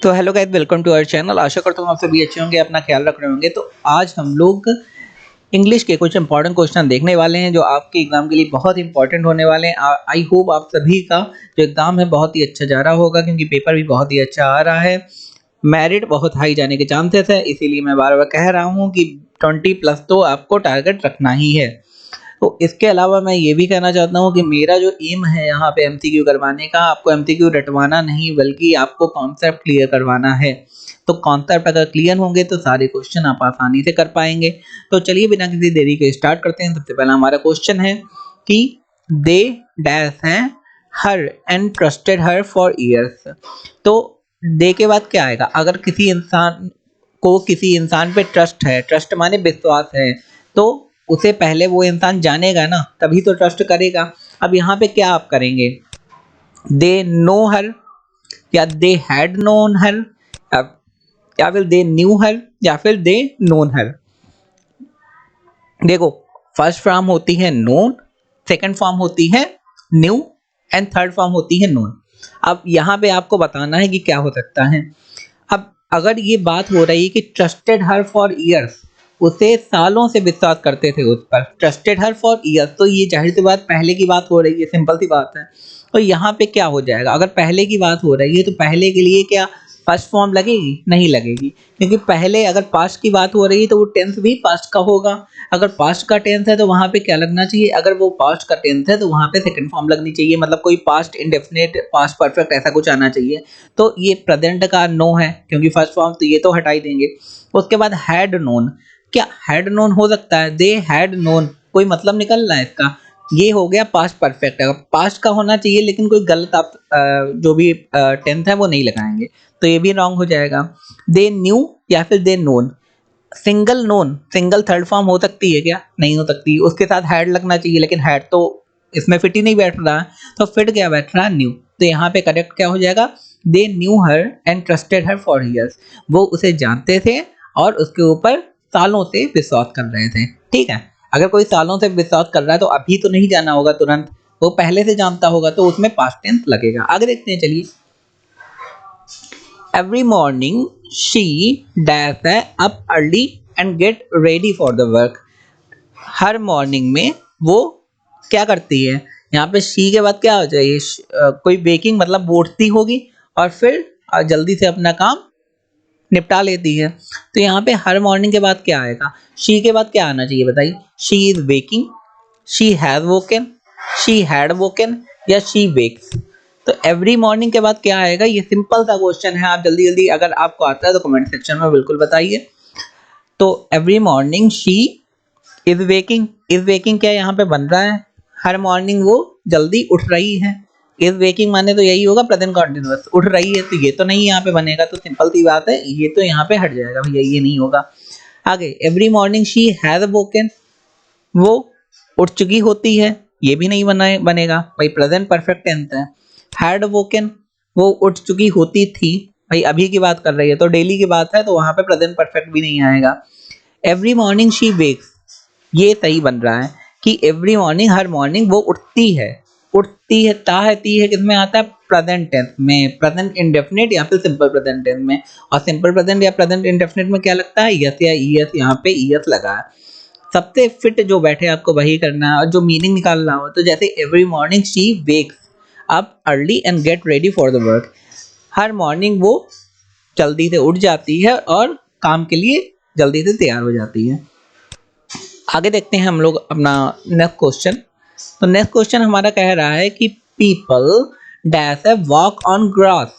तो hello guys, welcome to our channel. आशा करता हूँ आप सभी अच्छे होंगे, अपना ख्याल रख रहे होंगे। तो आज हम लोग इंग्लिश के कुछ इंपॉर्टेंट क्वेश्चन देखने वाले हैं जो आपके एग्जाम के लिए बहुत इंपॉर्टेंट होने वाले हैं। आई होप आप सभी का जो एग्जाम है बहुत ही अच्छा जा रहा होगा, क्योंकि पेपर भी बहुत ही अच्छा आ रहा है। मेरिट बहुत हाई जाने के चांसेस है, इसीलिए मैं बार बार कह रहा हूँ कि 20+ तो आपको टारगेट रखना ही है। तो इसके अलावा मैं ये भी कहना चाहता हूँ कि मेरा जो एम है यहाँ पे एमसीक्यू करवाने का, आपको एमसीक्यू रटवाना नहीं बल्कि आपको कॉन्सेप्ट क्लियर करवाना है। तो कॉन्सेप्ट अगर क्लियर होंगे तो सारे क्वेश्चन आप आसानी से कर पाएंगे। तो चलिए बिना किसी देरी के स्टार्ट करते हैं। सबसे पहला हमारा क्वेश्चन है कि दे डैश हैं her and trusted her for years. तो दे के बाद क्या आएगा? अगर किसी इंसान को किसी इंसान पे ट्रस्ट है, ट्रस्ट माने विश्वास है, तो उसे पहले वो इंसान जानेगा ना, तभी तो ट्रस्ट करेगा। अब यहाँ पे क्या आप करेंगे? दे नो हर, या दे हैड नोन हर, या फिर दे न्यू हर, या फिर दे नोन हर। देखो, फर्स्ट फॉर्म होती है नोन, सेकंड फॉर्म होती है न्यू, एंड थर्ड फॉर्म होती है नोन। अब यहाँ पे आपको बताना है कि क्या हो सकता है। अब अगर ये बात हो रही है कि ट्रस्टेड हर फॉर ईयर्स, उसे सालों से विश्वास करते थे उस पर, ट्रस्टेड हर फॉर ईयर्स, तो ये जाहिर सी बात पहले की बात हो रही है, सिंपल सी बात है। तो यहाँ पे क्या हो जाएगा? अगर पहले की बात हो रही है तो पहले के लिए क्या फर्स्ट फॉर्म लगेगी? नहीं लगेगी, क्योंकि पहले अगर पास्ट की बात हो रही है तो वो टेंस भी पास्ट का होगा। अगर पास्ट का टेंस है तो वहां पे क्या लगना चाहिए? अगर वो पास्ट का टेंस है तो वहां पे सेकंड फॉर्म लगनी चाहिए, मतलब कोई पास्ट इंडेफिनिट, पास्ट परफेक्ट, ऐसा कुछ आना चाहिए। तो ये प्रेजेंट का नो है, क्योंकि फर्स्ट फॉर्म तो ये तो हटा ही देंगे। उसके बाद हैड नोन, क्या हैड नोन हो सकता है? दे हैड नोन, कोई मतलब निकल रहा है इसका? ये हो गया पास्ट परफेक्ट है, पास्ट का होना चाहिए, लेकिन कोई गलत आप जो भी टेंथ है वो नहीं लगाएंगे, तो ये भी रॉन्ग हो जाएगा। दे न्यू या फिर they noun, singular noun, singular third form हो सकती है क्या? नहीं हो सकती, उसके साथ हैड लगना चाहिए, लेकिन हैड तो इसमें फिट ही नहीं बैठ रहा है, तो फिट क्या बैठ रहा है? न्यू। तो यहाँ पे करेक्ट क्या हो जाएगा? They knew her and trusted her for years, वो उसे जानते थे और उसके ऊपर सालों से विश्वास कर रहे थे। ठीक है, अगर कोई सालों से विश्वास कर रहा है तो अभी तो नहीं जाना होगा तुरंत, वो पहले से जानता होगा, तो उसमें पास्ट टेंस लगेगा। आगे देखते हैं, चलिए। Every morning she dash up early and get ready for the work. Her morning में वो क्या करती है? यहाँ पे शी के बाद क्या हो जाए? कोई बेकिंग, मतलब उठती होगी और फिर जल्दी से अपना काम निपटा लेती है। तो यहाँ पे हर मॉर्निंग के बाद क्या आएगा? शी के बाद क्या आना चाहिए बताइए? She is waking, she has woken, she had woken, या शी वेक्स। तो एवरी मॉर्निंग के बाद क्या आएगा? ये सिंपल सा क्वेश्चन है, आप जल्दी जल्दी अगर आपको आता है तो कमेंट सेक्शन में बिल्कुल बताइए। तो every morning she is waking, is waking क्या यहाँ पे बन रहा है? हर मॉर्निंग वो जल्दी उठ रही है। इज वेकिंग माने तो यही होगा प्रेजेंट कंटीन्यूअस, उठ रही है, तो ये तो नहीं यहाँ पे बनेगा, तो सिंपल सी बात है, ये तो यहाँ पे हट जाएगा भैया, ये नहीं होगा। आगे, every morning she has woken, वो उठ चुकी होती है, ये भी नहीं बनेगा भाई, प्रेजेंट परफेक्ट टेंस है। हैड वोकन, वो उठ चुकी होती थी, भाई अभी की बात कर रही है, तो डेली की बात है, तो वहां पे प्रेजेंट परफेक्ट भी नहीं आएगा। एवरी मॉर्निंग शी वेक्स, ये सही बन रहा है कि एवरी मॉर्निंग, हर मॉर्निंग वो उठती है। उठती है, ता है, ती है, किसमें आता है? प्रेजेंट टेंस में, प्रेजेंट इंडेफिनिट या फिर सिंपल प्रेजेंट टेंस में। और सिंपल प्रेजेंट या प्रेजेंट इंडेफिनिट में क्या लगता है? यस या ईएस, यहाँ पे ईएस लगा है। सबसे फिट जो बैठे आपको वही करना है, और जो मीनिंग निकालना हो, तो जैसे every morning she wakes up early and get ready for the work, her morning वो जल्दी से उठ जाती है और काम के लिए जल्दी से तैयार हो जाती है। आगे देखते हैं हम लोग अपना नेक्स्ट क्वेश्चन। तो नेक्स्ट क्वेश्चन हमारा कह रहा है कि पीपल डैश है वॉक ऑन ग्रास,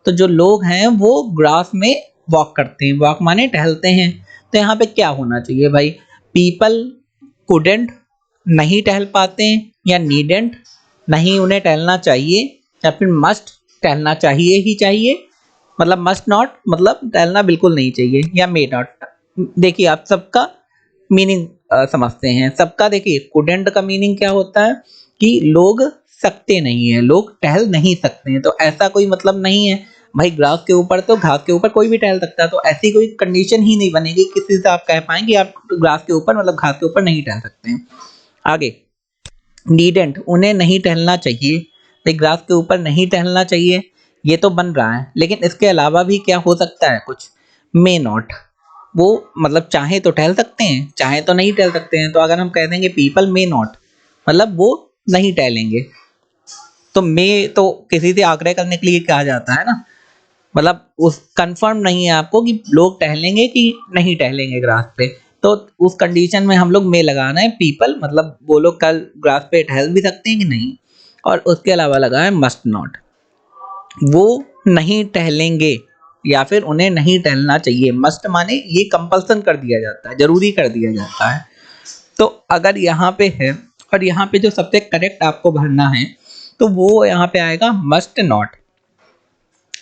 तो जो लोग हैं वो ग्रास में वॉक करते हैं, वॉक माने टहलते हैं। तो यहाँ पे क्या होना चाहिए भाई? पीपल कुडेंट, नहीं टहल पाते हैं, या नीडेंट, नहीं उन्हें टहलना चाहिए, या फिर मस्ट, टहलना चाहिए ही चाहिए, मतलब मस्ट नॉट, मतलब टहलना बिल्कुल नहीं चाहिए, या मे नॉट। देखिए, आप सबका मीनिंग समझते हैं सबका। देखिए, कुडेंट का मीनिंग क्या होता है? कि लोग सकते नहीं है, लोग टहल नहीं सकते हैं, तो ऐसा कोई मतलब नहीं है भाई, ग्रास के ऊपर तो घास के ऊपर कोई भी टहल सकता है, तो ऐसी कोई कंडीशन ही नहीं बनेगी किसी से आप कह पाएंगे आप ग्रास के ऊपर, मतलब घास के ऊपर नहीं टहल सकते हैं। आगे, नीडेंट, उन्हें नहीं टहलना चाहिए, भाई ग्रास के ऊपर नहीं टहलना चाहिए, ये तो बन रहा है, लेकिन इसके अलावा भी क्या हो सकता है कुछ, मे नॉट। वो मतलब चाहे तो टहल सकते हैं, चाहे तो नहीं टहल सकते हैं। तो अगर हम कह देंगे पीपल मे नॉट, मतलब वो नहीं टहलेंगे। तो मे तो किसी से आग्रह करने के लिए कहा जाता है ना, मतलब उस कंफर्म नहीं है आपको कि लोग टहलेंगे कि नहीं टहलेंगे ग्रास पे, तो उस कंडीशन में हम लोग में लगाना है पीपल, मतलब वो लोग कल ग्रास पे टहल भी सकते हैं कि नहीं। और उसके अलावा लगा है मस्ट नॉट, वो नहीं टहलेंगे या फिर उन्हें नहीं टहलना चाहिए। मस्ट माने ये कंपल्सन कर दिया जाता है, जरूरी कर दिया जाता है। तो अगर यहाँ पे है और यहाँ पे जो सबसे करेक्ट आपको भरना है, तो वो यहाँ पे आएगा मस्ट नॉट।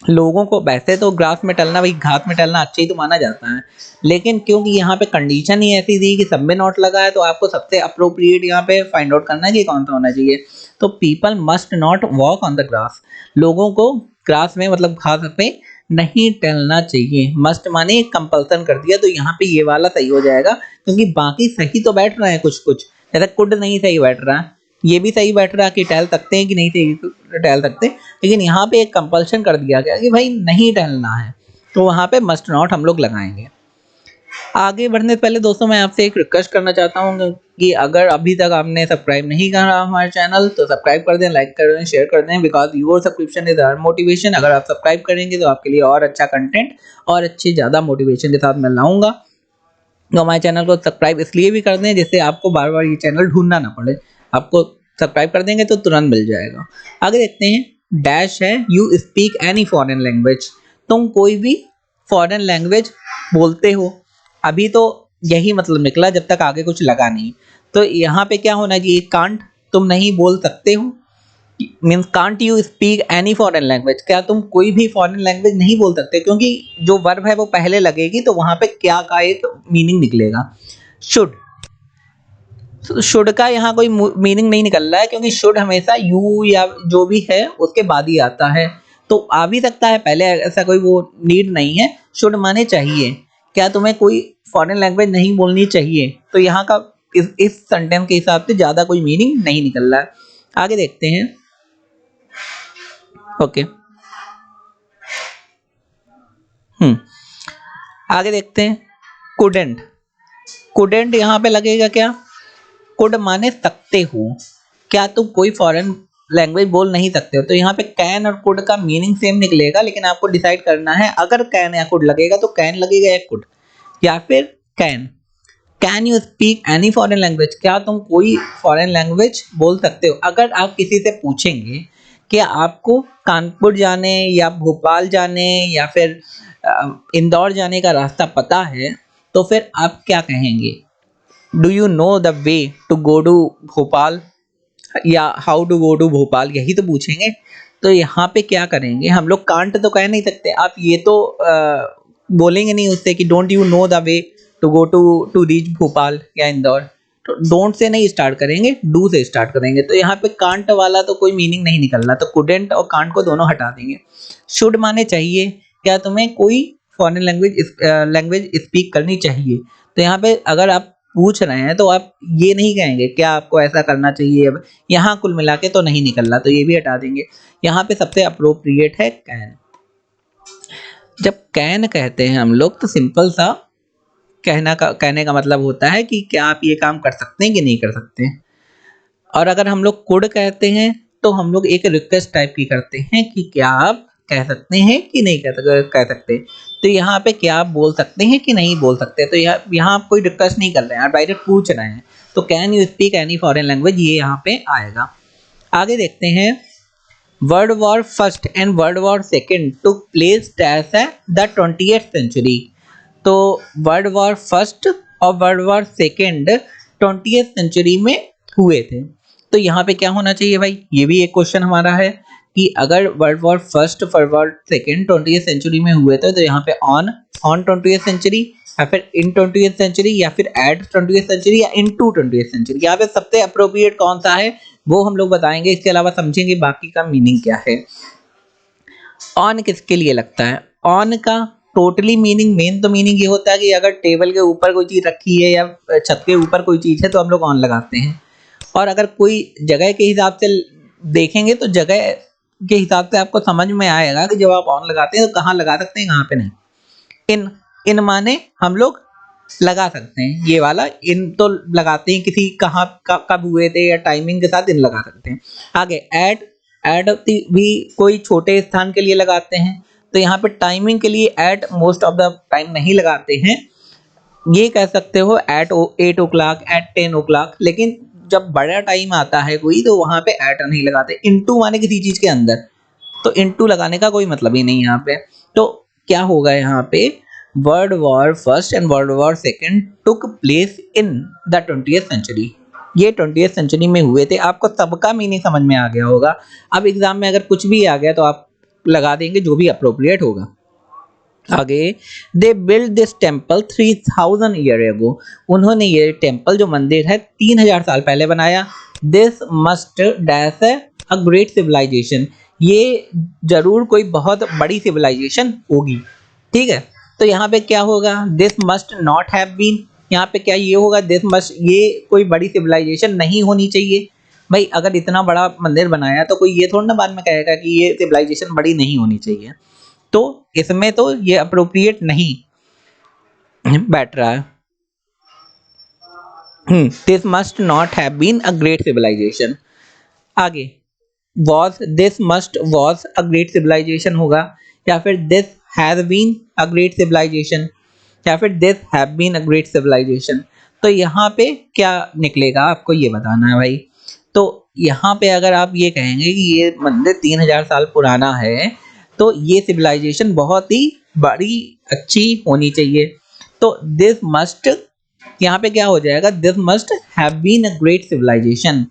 लोगों को वैसे तो ग्रास में टलना, वही घास में टलना अच्छा ही तो माना जाता है, लेकिन क्योंकि यहाँ पे कंडीशन ही ऐसी थी कि सब में नॉट लगा है, तो आपको सबसे अप्रोप्रिएट यहाँ पे फाइंड आउट करना है कि कौन सा होना चाहिए। तो people must not walk on the grass, लोगों को ग्रास में मतलब घास पे नहीं टहलना चाहिए। मस्ट माने कंपल्सन कर दिया, तो यहाँ पे ये वाला सही हो जाएगा, क्योंकि बाकी सही तो बैठ रहे हैं कुछ कुछ, जैसे कुड नहीं सही बैठ रहा है, ये भी सही बैठ रहा है कि टहल सकते हैं कि नहीं टहल सकते, लेकिन यहाँ पे एक कंपल्शन कर दिया गया कि भाई नहीं टहलना है, तो वहाँ पे मस्ट नॉट हम लोग लगाएंगे। आगे बढ़ने से पहले दोस्तों मैं आपसे एक रिक्वेस्ट करना चाहता हूँ कि अगर अभी तक आपने सब्सक्राइब नहीं करा हमारे चैनल, तो सब्सक्राइब कर दें, लाइक कर दें, शेयर कर दें, because your subscription is our motivation. अगर आप सब्सक्राइब करेंगे तो आपके लिए और अच्छा कंटेंट और अच्छी ज़्यादा मोटिवेशन के साथ मैं लाऊंगा। तो हमारे चैनल को सब्सक्राइब इसलिए भी कर दें जिससे आपको बार बार ये चैनल ढूंढना ना पड़े, आपको सब्सक्राइब कर देंगे तो तुरंत मिल जाएगा। आगे देखते हैं, डैश है you speak any foreign language, तुम कोई भी फॉरेन लैंग्वेज बोलते हो। अभी तो यही मतलब निकला जब तक आगे कुछ लगा नहीं, तो यहाँ पे क्या होना चाहिए, कांट, तुम नहीं बोल सकते हो, means can't you speak any foreign language, क्या तुम कोई भी फॉरेन लैंग्वेज नहीं बोल सकते, क्योंकि जो वर्ब है वो पहले लगेगी, तो वहां पे क्या का एक मीनिंग निकलेगा, शुड। शुड का यहाँ कोई मीनिंग नहीं निकल रहा है, क्योंकि शुड हमेशा यू या जो भी है उसके बाद ही आता है, तो आ भी सकता है पहले, ऐसा कोई वो नीड नहीं है। शुड माने चाहिए, क्या तुम्हें कोई फॉरेन लैंग्वेज नहीं बोलनी चाहिए, तो यहाँ का इस सेंटेंस के हिसाब से ज्यादा कोई मीनिंग नहीं निकल रहा है। आगे देखते हैं, ओके आगे देखते हैं, कुडेंट। कुडेंट यहाँ पे लगेगा क्या, कुड माने सकते हो, क्या तुम कोई फॉरेन लैंग्वेज बोल नहीं सकते हो, तो यहाँ पे कैन और कुड का मीनिंग सेम निकलेगा, लेकिन आपको डिसाइड करना है अगर कैन या कुड लगेगा तो कैन लगेगा या कुड, या फिर can. Can you speak any foreign language, क्या तुम कोई फॉरेन लैंग्वेज बोल सकते हो। अगर आप किसी से पूछेंगे कि आपको कानपुर जाने या भोपाल जाने या फिर इंदौर जाने का रास्ता पता है, तो फिर आप क्या कहेंगे, do you know the way to go to Bhopal, या how to go to Bhopal, यही तो पूछेंगे। तो यहाँ पे क्या करेंगे, हम लोग कांट तो कह नहीं सकते, आप ये तो बोलेंगे नहीं उससे कि don't you know the way to go to reach Bhopal या इंदौर, तो डोंट से नहीं स्टार्ट करेंगे, डू से स्टार्ट करेंगे। तो यहाँ पे कांट वाला तो कोई मीनिंग नहीं निकल रहा, तो कुडेंट और कांट को दोनों हटा देंगे। शुड माने चाहिए, क्या तुम्हें कोई फॉरेन लैंग्वेज स्पीक करनी चाहिए, तो यहाँ पे अगर आप पूछ रहे हैं तो आप ये नहीं कहेंगे क्या आपको ऐसा करना चाहिए, अब यहाँ कुल मिला के तो नहीं निकल रहा, तो ये भी हटा देंगे। यहाँ पे सबसे अप्रोप्रिएट है कैन। जब कैन कहते हैं हम लोग, तो सिंपल सा कहने का मतलब होता है कि क्या आप ये काम कर सकते हैं कि नहीं कर सकते। और अगर हम लोग कुड कहते हैं तो हम लोग एक रिक्वेस्ट टाइप की करते हैं कि क्या आप कह सकते हैं कि नहीं कह सकते। तो यहाँ पे क्या आप बोल सकते हैं कि नहीं बोल सकते, तो यहाँ आप कोई रिक्वेस्ट नहीं कर रहे हैं, आप डायरेक्ट पूछ रहे हैं, तो can you speak any foreign language ये यहाँ पे आएगा। आगे देखते हैं, world war first and world war second took place at the 20th century, तो वर्ल्ड वॉर फर्स्ट और world war second 20th century में हुए थे। तो यहाँ पे क्या होना चाहिए भाई, ये भी एक क्वेश्चन हमारा है कि अगर वर्ल्ड वॉर फर्स्ट और वर्ल्ड सेकेंड 20th सेंचुरी में हुए थे, तो यहाँ पे ऑन 20th सेंचुरी, या फिर इन 20th सेंचुरी, या फिर एट 20th सेंचुरी, या इनटू 20th सेंचुरी। यहाँ पे सबसे अप्रोप्रिएट कौन सा है वो हम लोग बताएंगे, इसके अलावा समझेंगे बाकी का मीनिंग क्या है। ऑन किसके लिए लगता है, ऑन का टोटली मीनिंग, मेन तो मीनिंग ये होता है कि अगर टेबल के ऊपर कोई चीज रखी है या छत के ऊपर कोई चीज है तो हम लोग ऑन लगाते हैं। और अगर कोई जगह के हिसाब से देखेंगे तो जगह के हिसाब से आपको समझ में आएगा कि जब आप ऑन लगाते हैं तो कहाँ लगा सकते हैं, कहाँ पे नहीं। इन इन माने हम लोग लगा सकते हैं, ये वाला इन तो लगाते हैं किसी कहाँ कब हुए थे या टाइमिंग के साथ इन लगा सकते हैं। आगे एट भी कोई छोटे स्थान के लिए लगाते हैं, तो यहाँ पे टाइमिंग के लिए at most of the time नहीं लगाते हैं। ये कह सकते हो एट 8 o'clock, एट 10 o'clock, लेकिन जब बड़ा टाइम आता है कोई तो वहां पे एट नहीं लगाते। इनटू माने किसी चीज के अंदर, तो इनटू लगाने का कोई मतलब ही नहीं यहाँ पे। तो क्या होगा यहाँ पे, world war first and world war second took place in the 20th century. ये 20th सेंचुरी में हुए थे। आपको सबका मीनिंग समझ में आ गया होगा। अब एग्जाम में अगर कुछ भी आ गया तो आप लगा देंगे जो भी अप्रोप्रिएट होगा। आगे, they build this temple 3000 year ago. उन्होंने ये टेम्पल जो मंदिर है 3000 साल पहले बनाया। This must dash a great civilisation. ये जरूर कोई बहुत बड़ी सिविलाइजेशन होगी, ठीक है। तो यहाँ पे क्या होगा, this must not have been. यहाँ पे क्या ये होगा, दिस मस्ट, ये कोई बड़ी सिविलाइजेशन नहीं होनी चाहिए। भाई अगर इतना बड़ा मंदिर बनाया तो कोई ये थोड़ा ना बाद में कहेगा कि ये सिविलाइजेशन बड़ी नहीं होनी चाहिए। तो इसमें तो ये अप्रोप्रिएट नहीं बैठ रहा है। This must not have been a great civilisation. आगे, was, this must was a great civilisation होगा, या फिर this has been a great civilisation, या फिर this have been a great civilisation. तो यहाँ पे क्या निकलेगा आपको ये बताना है भाई। तो यहाँ पे अगर आप ये कहेंगे कि ये मंदिर 3000 साल पुराना है तो ये सिविलाइजेशन बहुत ही बड़ी अच्छी होनी चाहिए। तो दिस मस्ट, यहाँ पे क्या हो जाएगा, this must have been a great civilisation.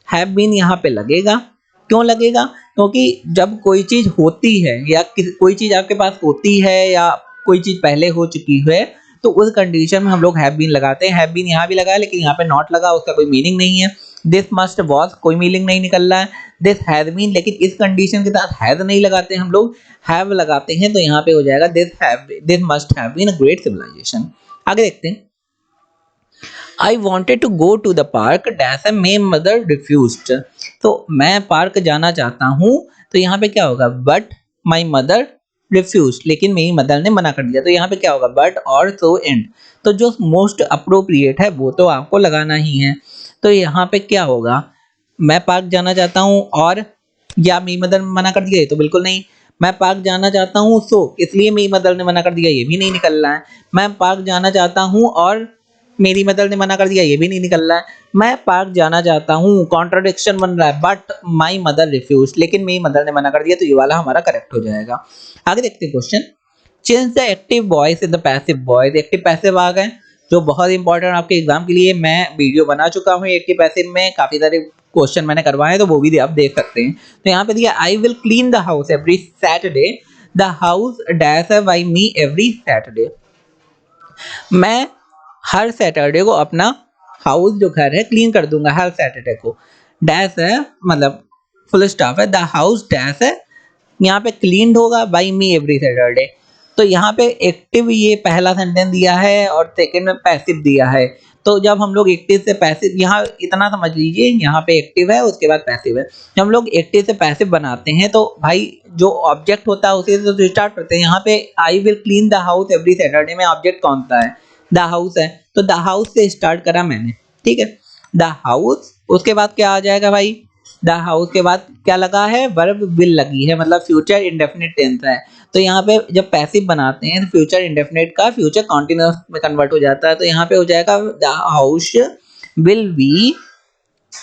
Have been यहाँ पे लगेगा। क्यों लगेगा, क्योंकि जब कोई चीज होती है या कोई चीज आपके पास होती है या कोई चीज पहले हो चुकी है तो उस कंडीशन में हम लोग हैव बीन लगाते हैं। हैव बीन यहाँ भी लगा है लेकिन यहाँ पे नॉट लगा, उसका कोई मीनिंग नहीं है। दिस मस्ट वॉज, कोई मीनिंग नहीं निकल रहा है। दिस हैज बीन, लेकिन इस कंडीशन के साथ हैज नहीं लगाते, हम लोग हैव लगाते हैं। तो यहाँ पे हो जाएगा this must have been a great civilisation. आगे देखते हैं। I wanted to go to the park dash may mother refused. तो मैं पार्क जाना चाहता हूँ, तो यहाँ पे क्या होगा, बट माई मदर रिफ्यूज, लेकिन मेरी मदर ने मना कर दिया। तो यहाँ पे क्या होगा, बट और सो एंड। तो जो मोस्ट अप्रोप्रिएट है वो तो आपको लगाना ही है। तो यहाँ पे क्या होगा, मैं पार्क जाना चाहता हूँ और, या मेरी मदर ने मना कर दिया, ये तो बिल्कुल नहीं। मैं पार्क जाना चाहता हूँ सो, इसलिए मेरी मदर ने मना कर दिया, ये भी नहीं निकल रहा है। मैं पार्क जाना चाहता हूँ और मेरी मदर ने मना कर दिया, ये भी नहीं निकल रहा है। मैं पार्क जाना चाहता हूँ, कॉन्ट्राडिक्शन बन रहा है, बट माई मदर रिफ्यूज, लेकिन मेरी मदर ने मना कर दिया, तो ये वाला हमारा करेक्ट हो जाएगा। आगे देखते हैं question. Change the active voice in the passive voice. Active passive आ गए जो बहुत इंपॉर्टेंट आपके एग्जाम के लिए। मैं वीडियो बना चुका हूँ एक्टिव पैसिव में, काफी सारे क्वेश्चन मैंने करवाए हैं, तो वो भी आप देख सकते हैं। तो यहाँ पे दिया, I will clean the house every Saturday, the house dash by me every Saturday. मैं हर सैटरडे को अपना हाउस जो घर है क्लीन कर दूंगा, हर सैटरडे को। डैश है मतलब फुल स्टॉप है, द हाउस डैश है, यहाँ पे क्लीन होगा बाई मी एवरी सैटरडे। तो यहाँ पे एक्टिव ये पहला सेंटेंस दिया है और सेकंड में पैसिव दिया है। तो जब हम लोग एक्टिव से पैसिव, यहाँ इतना समझ लीजिए, यहाँ पे एक्टिव है उसके बाद पैसिव है। जब हम लोग एक्टिव से पैसिव बनाते हैं तो भाई जो ऑब्जेक्ट होता है उसे तो स्टार्ट करते हैं। यहाँ पे I will clean the house every Saturday में ऑब्जेक्ट कौन सा है, द हाउस है, तो द हाउस से स्टार्ट करा मैंने, ठीक है। द हाउस, उसके बाद क्या आ जाएगा भाई, द हाउस के बाद क्या लगा है, वर्ब विल लगी है, मतलब फ्यूचर इंडेफिनिट टेंस है। तो यहाँ पे जब पैसिव बनाते हैं तो फ्यूचर इंडेफिनिट का फ्यूचर कॉन्टिन्यूअस में कन्वर्ट हो जाता है। तो यहाँ पे हो जाएगा द हाउस विल बी,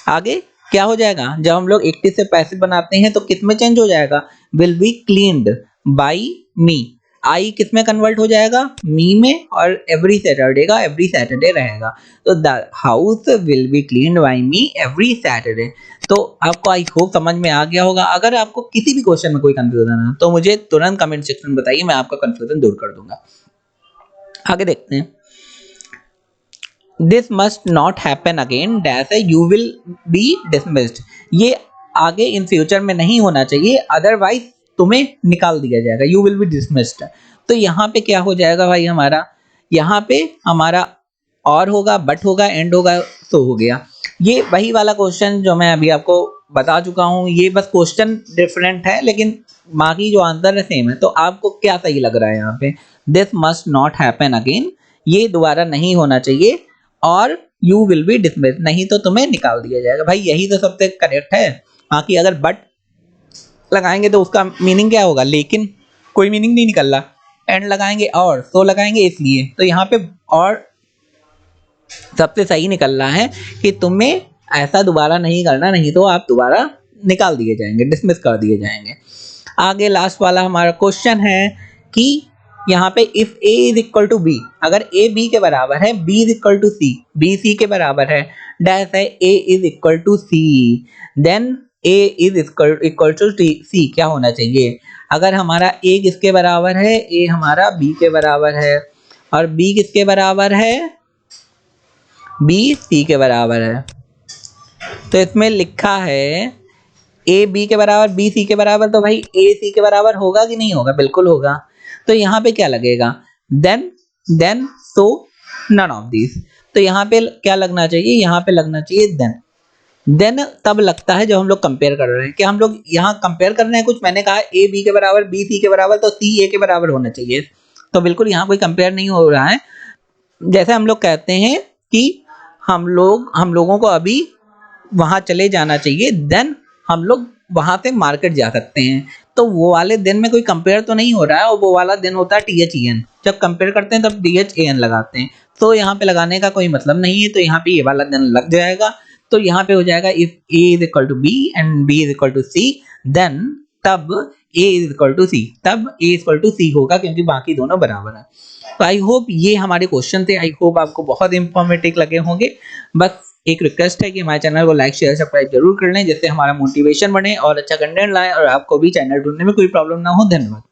आगे क्या हो जाएगा, जब हम लोग एक्टिव से पैसिव बनाते हैं तो किस में चेंज हो जाएगा, विल बी क्लीन्ड बाई मी। आई किस में कन्वर्ट हो जाएगा, मी में, और एवरी सैटरडे का एवरी सैटरडे रहेगा। तो the house will be cleaned by me every Saturday. तो आपको आई होप समझ में आ गया होगा। अगर आपको किसी भी क्वेश्चन में कोई कंफ्यूजन है तो मुझे तुरंत कमेंट सेक्शन में बताइए, मैं आपका कंफ्यूजन दूर कर दूंगा। आगे देखते हैं। This must not happen again dash है, यू विल बी डिसमिस्ड। ये आगे इन फ्यूचर में नहीं होना चाहिए, अदरवाइज तुम्हें निकाल दिया जाएगा, यू विल बी डिसमिस्ड। तो यहाँ पे क्या हो जाएगा भाई हमारा, यहाँ पे हमारा और होगा, बट होगा, एंड होगा, सो हो गया। ये वही वाला क्वेश्चन जो मैं अभी आपको बता चुका हूँ, ये बस क्वेश्चन डिफरेंट है लेकिन बाकी जो आंसर है सेम है। तो आपको क्या सही लग रहा है यहाँ पे? This must not happen again, ये दोबारा नहीं होना चाहिए, और यू विल बी डिसमिस, नहीं तो तुम्हें निकाल दिया जाएगा। भाई यही तो सबसे करेक्ट है। बाकी अगर बट लगाएंगे तो उसका मीनिंग क्या होगा? लेकिन कोई मीनिंग नहीं निकल रहा। एंड लगाएंगे और, तो लगाएंगे इसलिए। तो यहाँ पे और सबसे सही निकल रहा है कि तुम्हें ऐसा दोबारा नहीं करना, नहीं तो आप दोबारा निकाल दिए जाएंगे, डिसमिस कर दिए जाएंगे। आगे लास्ट वाला हमारा क्वेश्चन है कि यहाँ पे if a is equal to b, अगर a b के बराबर है, b is equal to c, b c के बराबर है, डैश है a is equal to c, then a is equal to c क्या होना चाहिए? अगर हमारा a किसके बराबर है? a हमारा b के बराबर है, और b किसके बराबर है? b c के बराबर है। तो इसमें लिखा है a b के बराबर, b c के बराबर, तो भाई a c के बराबर होगा कि नहीं होगा? बिल्कुल होगा। तो यहाँ पे क्या लगेगा? Then so none of this. तो यहाँ पे क्या लगना चाहिए? यहाँ पे लगना चाहिए देन तब लगता है जब हम लोग कंपेयर कर रहे हैं। कि हम लोग यहाँ कंपेयर कर रहे हैं कुछ, मैंने कहा a b के बराबर, b c के बराबर, तो c a के बराबर होना चाहिए। तो बिल्कुल यहाँ कोई कंपेयर नहीं हो रहा है। जैसे हम लोग कहते हैं कि हम लोगों को अभी वहां चले जाना चाहिए, देन हम लोग वहां से मार्केट जा सकते हैं। तो वो वाले दिन में कोई कंपेयर तो नहीं हो रहा है, और वो वाला दिन होता है THEN। जब कंपेयर करते हैं तब THAN लगाते हैं। तो यहाँ पे लगाने का कोई मतलब नहीं है, तो यहाँ पे ये वाला दिन लग जाएगा। तो यहाँ पे हो जाएगा if a is equal to b and b is equal to c, then तब a is equal to c, तब a is equal to c होगा, क्योंकि बाकी दोनों बराबर है। तो आई होप ये हमारे क्वेश्चन थे, आई होप आपको बहुत इंफॉर्मेटिव लगे होंगे। बस एक रिक्वेस्ट है कि हमारे चैनल को लाइक शेयर सब्सक्राइब जरूर कर लें, जिससे हमारा मोटिवेशन बढ़े और अच्छा कंटेंट लाएं और आपको भी चैनल ढूंढने में कोई प्रॉब्लम ना हो। धन्यवाद।